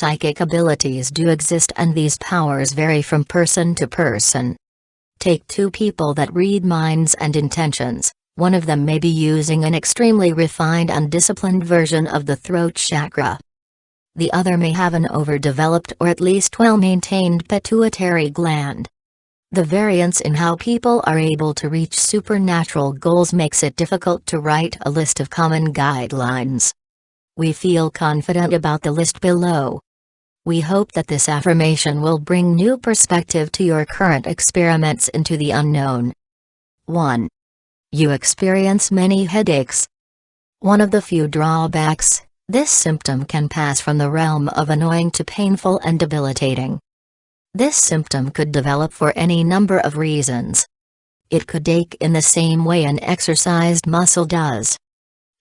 psychic abilities do exist, and these powers vary from person to person. Take two people that read minds and intentions. One of them may be using an extremely refined and disciplined version of the throat chakra. The other may have an overdeveloped or at least well-maintained pituitary gland. The variance in how people are able to reach supernatural goals makes it difficult to write a list of common guidelines. We feel confident about the list below. We hope that this affirmation will bring new perspective to your current experiments into the unknown. 1. You experience many headaches. One of the few drawbacks, this symptom can pass from the realm of annoying to painful and debilitating. This symptom could develop for any number of reasons. It could ache in the same way an exercised muscle does.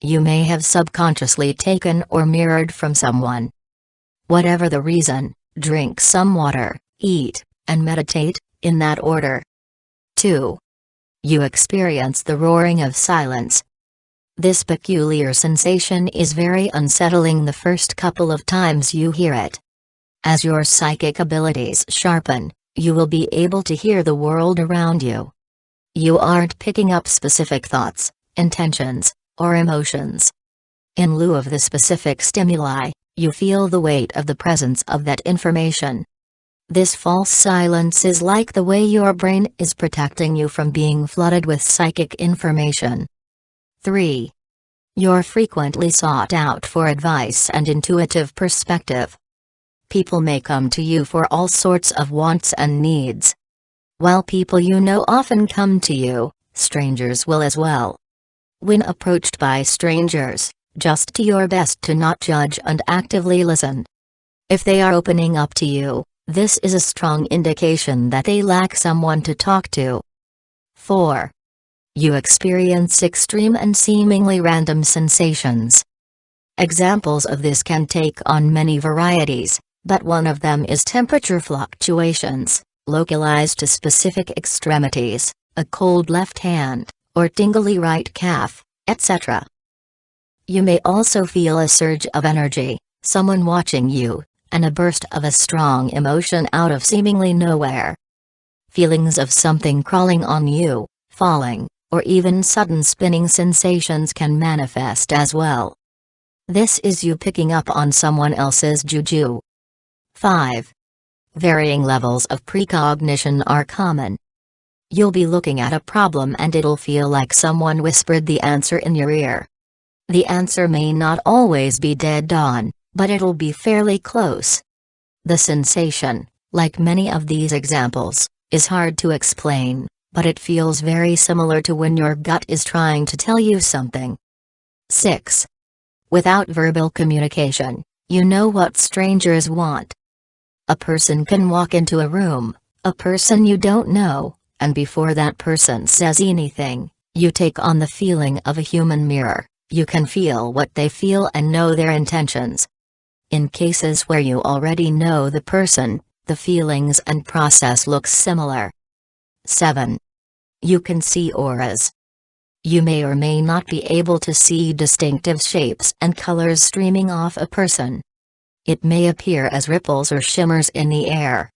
You may have subconsciously taken or mirrored from someone. Whatever the reason, drink some water, eat, and meditate, in that order. 2. You experience the roaring of silence. This peculiar sensation is very unsettling the first couple of times you hear it. As your psychic abilities sharpen, you will be able to hear the world around you. You aren't picking up specific thoughts, intentions, or emotions. In lieu of the specific stimuli, you feel the weight of the presence of that information. This false silence is like the way your brain is protecting you from being flooded with psychic information. 3. You're frequently sought out for advice and intuitive perspective. People may come to you for all sorts of wants and needs. While people you know often come to you, strangers will as well. When approached by strangers, just do your best to not judge and actively listen. If they are opening up to you, this is a strong indication that they lack someone to talk to. 4. You experience extreme and seemingly random sensations. Examples of this can take on many varieties, but one of them is temperature fluctuations, localized to specific extremities, a cold left hand, or tingly right calf, etc. You may also feel a surge of energy, someone watching you, and a burst of a strong emotion out of seemingly nowhere. Feelings of something crawling on you, falling, or even sudden spinning sensations can manifest as well. This is you picking up on someone else's juju. 5. Varying levels of precognition are common. You'll be looking at a problem and it'll feel like someone whispered the answer in your ear. The answer may not always be dead on, but it'll be fairly close. The sensation, like many of these examples, is hard to explain, but it feels very similar to when your gut is trying to tell you something. 6. Without verbal communication, you know what strangers want. A person can walk into a room, a person you don't know, and before that person says anything, you take on the feeling of a human mirror. You can feel what they feel and know their intentions. In cases where you already know the person, the feelings and process looks similar. 7. You can see auras. You may or may not be able to see distinctive shapes and colors streaming off a person. It may appear as ripples or shimmers in the air.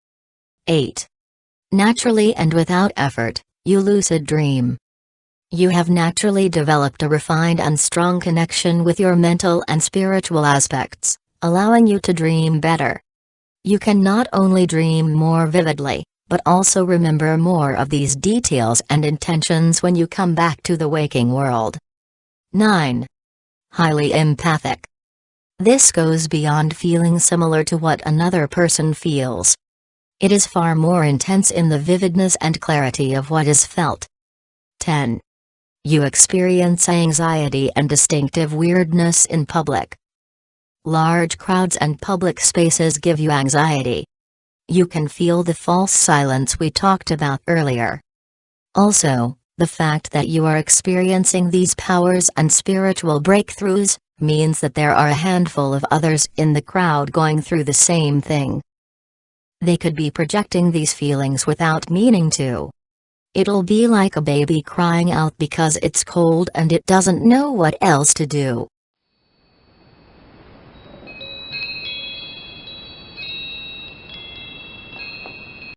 8. Naturally and without effort, you lucid dream. You have naturally developed a refined and strong connection with your mental and spiritual aspects, allowing you to dream better. You can not only dream more vividly, but also remember more of these details and intentions when you come back to the waking world. 9. Highly empathic. This goes beyond feeling similar to what another person feels. It is far more intense in the vividness and clarity of what is felt. 10. You experience anxiety and distinctive weirdness in public. Large crowds and public spaces give you anxiety. You can feel the false silence we talked about earlier. Also, the fact that you are experiencing these powers and spiritual breakthroughs means that there are a handful of others in the crowd going through the same thing. They could be projecting these feelings without meaning to. It'll be like a baby crying out because it's cold and it doesn't know what else to do.